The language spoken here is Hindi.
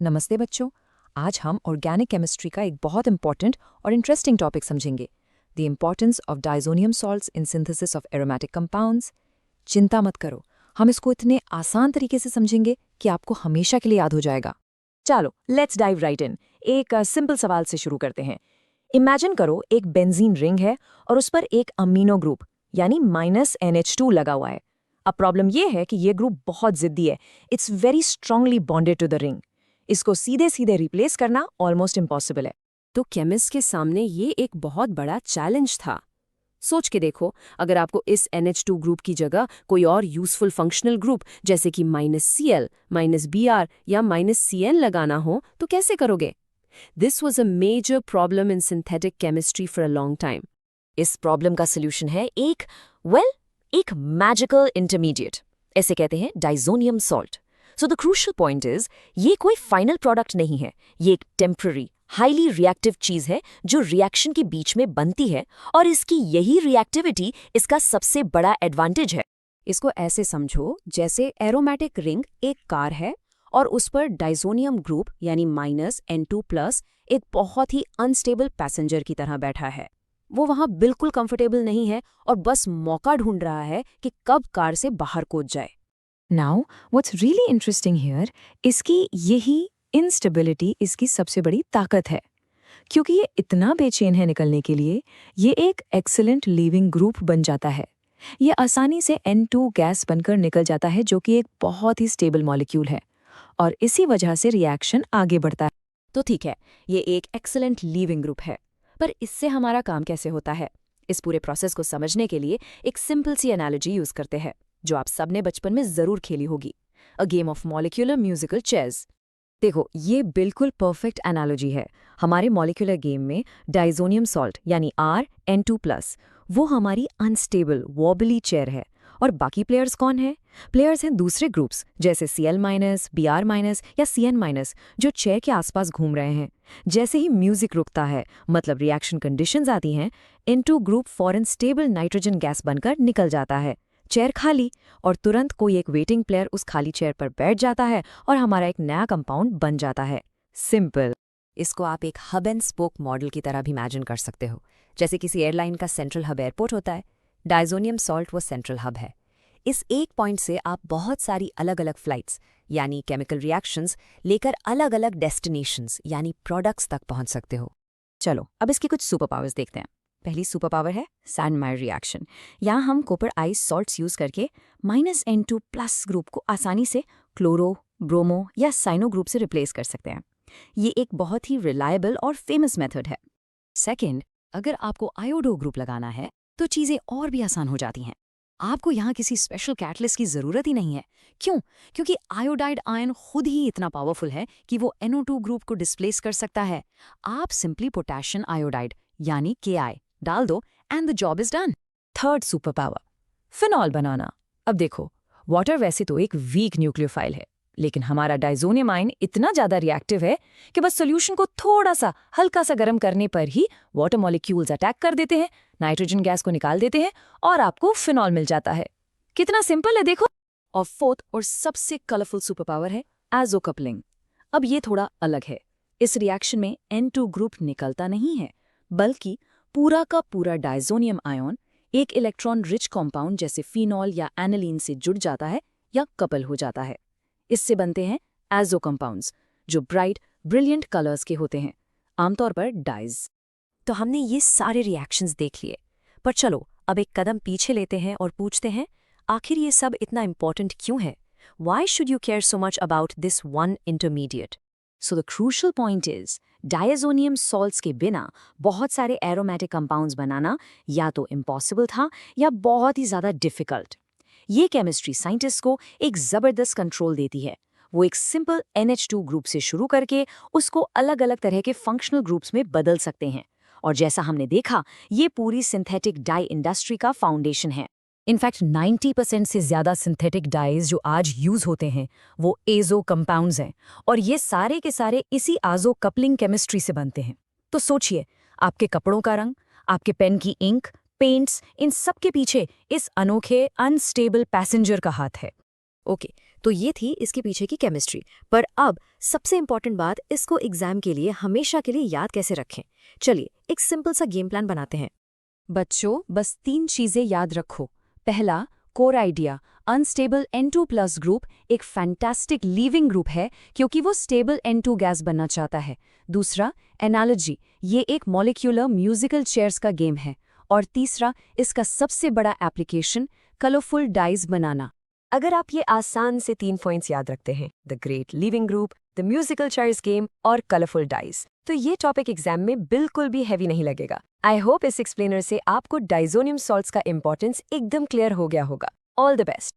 नमस्ते बच्चों। आज हम ऑर्गेनिक केमिस्ट्री का एक बहुत इंपॉर्टेंट और इंटरेस्टिंग टॉपिक समझेंगे, the importance of diazonium salts in synthesis of aromatic compounds. चिंता मत करो, हम इसको इतने आसान तरीके से समझेंगे कि आपको हमेशा के लिए याद हो जाएगा। चलो लेट्स डाइव राइट इन। एक सिंपल सवाल से शुरू करते हैं। इमेजिन करो एक बेंजीन रिंग है और उस पर एक अमीनो ग्रुप यानी -NH2 लगा हुआ है। अब प्रॉब्लम यह है कि यह ग्रुप बहुत जिद्दी है। It's very strongly bonded to the ring. इसको सीधे सीधे रिप्लेस करना ऑलमोस्ट इम्पॉसिबल है। तो केमिस्ट के सामने ये एक बहुत बड़ा चैलेंज था। सोच के देखो, अगर आपको इस NH2 ग्रुप की जगह कोई और यूजफुल फंक्शनल ग्रुप जैसे कि -Cl, -Br या -Cn लगाना हो तो कैसे करोगे? This was a major problem in synthetic chemistry for a long time. इस प्रॉब्लम का सोल्यूशन है एक मैजिकल इंटरमीडिएट। इसे कहते हैं diazonium salt. So the crucial point is, ये कोई फाइनल प्रोडक्ट नहीं है, ये एक टेम्पररी हाईली रिएक्टिव चीज है जो रिएक्शन के बीच में बनती है, और इसकी यही रिएक्टिविटी इसका सबसे बड़ा एडवांटेज है। इसको ऐसे समझो जैसे एरोमेटिक रिंग एक कार है और उस पर डाइजोनियम ग्रुप यानी -N2+ एक बहुत ही अनस्टेबल पैसेंजर की तरह बैठा है। वो वहां बिल्कुल कंफर्टेबल नहीं है और बस मौका ढूंढ रहा है कि कब कार से बाहर कूद जाए। Now what's really interesting here, इसकी यही इनस्टेबिलिटी इसकी सबसे बड़ी ताकत है। क्योंकि ये इतना बेचैन है निकलने के लिए, ये एक एक्सीलेंट लीविंग ग्रुप बन जाता है। ये आसानी से N2 गैस बनकर निकल जाता है, जो कि एक बहुत ही स्टेबल मॉलिक्यूल है, और इसी वजह से रिएक्शन आगे बढ़ता है। तो ठीक है, ये एक एक्सीलेंट लीविंग ग्रुप है, पर इससे हमारा काम कैसे होता है? इस पूरे प्रोसेस को समझने के लिए एक सिंपल सी एनालॉजी यूज करते हैं जो आप सबने बचपन में जरूर खेली होगी, a game of molecular musical chairs. देखो, ये बिल्कुल परफेक्ट एनालॉजी है। हमारे मॉलिक्यूलर गेम में डाइजोनियम सॉल्ट यानी RN2+, वो हमारी अनस्टेबल वॉबली चेयर है, और बाकी प्लेयर्स कौन हैं? प्लेयर्स हैं दूसरे ग्रुप्स जैसे Cl-, Br- या Cn-, जो चेयर के आसपास घूम रहे हैं। जैसे ही म्यूजिक रुकता है, मतलब रिएक्शन कंडीशंस आती हैं, N2 ग्रुप फॉरन स्टेबल नाइट्रोजन गैस बनकर निकल जाता है। चेयर खाली, और तुरंत कोई एक वेटिंग प्लेयर उस खाली चेयर पर बैठ जाता है और हमारा एक नया कंपाउंड बन जाता है। सिंपल। इसको आप एक हब एंड स्पोक मॉडल की तरह भी इमेजिन कर सकते हो। जैसे किसी एयरलाइन का सेंट्रल हब एयरपोर्ट होता है, डाइजोनियम सॉल्ट वो सेंट्रल हब है। इस एक पॉइंट से आप बहुत सारी अलग अलग फ्लाइट्स यानी केमिकल रिएक्शंस लेकर अलग अलग डेस्टिनेशंस यानी प्रोडक्ट्स तक पहुंच सकते हो। चलो अब इसकी कुछ सुपर पावर्स देखते हैं। पहली सुपर पावर है सैंडमायर रिएक्शन। यहाँ हम कॉपर आइस सॉल्ट्स यूज करके -N2+ ग्रुप को आसानी से क्लोरो, ब्रोमो या साइनो ग्रुप से रिप्लेस कर सकते हैं। ये एक बहुत ही रिलायबल और फेमस मेथड है। सेकेंड, अगर आपको आयोडो ग्रुप लगाना है तो चीज़ें और भी आसान हो जाती हैं। आपको यहाँ किसी स्पेशल कैटलिस्ट की ज़रूरत ही नहीं है। क्यों? क्योंकि आयोडाइड आयन खुद ही इतना पावरफुल है कि वो NO2 ग्रुप को डिस्प्लेस कर सकता है। आप सिंपली पोटेशियम आयोडाइड यानी Ki डाल दो and the job is done. Third super power, phenol बनाना। अब देखो, वाटर वैसे तो एक वीक न्यूक्लियोफाइल है, लेकिन हमारा डाइजोनियम आयन इतना ज़्यादा रिएक्टिव है कि बस सोल्यूशन को थोड़ा सा हल्का सा गर्म करने पर ही वाटर मॉलिक्यूल्स अटैक कर देते हैं, नाइट्रोजन गैस को निकाल देते हैं, और आपको फिनॉल मिल जाता है। कितना सिंपल है देखो। और फोर्थ और सबसे कलरफुल सुपर पावर है एजो कपलिंग। अब ये थोड़ा अलग है। इस रिएक्शन में N2 ग्रुप निकलता नहीं है, बल्कि पूरा का पूरा डाइजोनियम आयन एक इलेक्ट्रॉन रिच कॉम्पाउंड जैसे फिनॉल या एनालीन से जुड़ जाता है या कपल हो जाता है। इससे बनते हैं एजो कंपाउंड्स, जो ब्राइट ब्रिलियंट कलर्स के होते हैं, आमतौर पर डाइज। तो हमने ये सारे रिएक्शंस देख लिए, पर चलो अब एक कदम पीछे लेते हैं और पूछते हैं, आखिर ये सब इतना इंपॉर्टेंट क्यों है? Why should you care so much about this one intermediate? So the crucial point is, diazonium salts के बिना बहुत सारे एरोमेटिक कंपाउंड्स बनाना या तो इम्पॉसिबल था या बहुत ही ज़्यादा डिफ़िकल्ट। ये केमिस्ट्री साइंटिस्ट को एक ज़बरदस्त कंट्रोल देती है। वो एक सिंपल NH2 ग्रुप से शुरू करके उसको अलग अलग तरह के फंक्शनल ग्रुप्स में बदल सकते हैं, और जैसा हमने देखा, ये पूरी सिंथेटिक डाई इंडस्ट्री का फाउंडेशन है। इनफैक्ट 90% से ज़्यादा सिंथेटिक डाइज जो आज यूज़ होते हैं वो एजो कंपाउंड्स हैं, और ये सारे के सारे इसी आजो कपलिंग केमिस्ट्री से बनते हैं। तो सोचिए, आपके कपड़ों का रंग, आपके पेन की इंक, पेंट्स, इन सब के पीछे इस अनोखे अनस्टेबल पैसेंजर का हाथ है। ओके, तो ये थी इसके पीछे की केमिस्ट्री। पर अब सबसे इम्पॉर्टेंट बात, इसको एग्जाम के लिए हमेशा के लिए याद कैसे रखें। चलिए एक सिंपल सा गेम प्लान बनाते हैं। बच्चों, बस 3 चीजें याद रखो। पहला, core idea, unstable N2+ group एक फैंटास्टिक लीविंग ग्रुप है क्योंकि वो स्टेबल N2 गैस बनना चाहता है। दूसरा, एनालॉजी, ये एक मॉलिक्यूलर म्यूजिकल चेयर्स का गेम है। और तीसरा, इसका सबसे बड़ा एप्लीकेशन, कलरफुल डाइज बनाना। अगर आप ये आसान से 3 पॉइंट्स याद रखते हैं, the great leaving group, the musical chairs game और कलरफुल डाइस, तो ये टॉपिक एग्जाम में बिल्कुल भी हैवी नहीं लगेगा। आई होप इस एक्सप्लेनर से आपको डाइजोनियम सॉल्ट्स का इंपॉर्टेंस एकदम क्लियर हो गया होगा। All the best.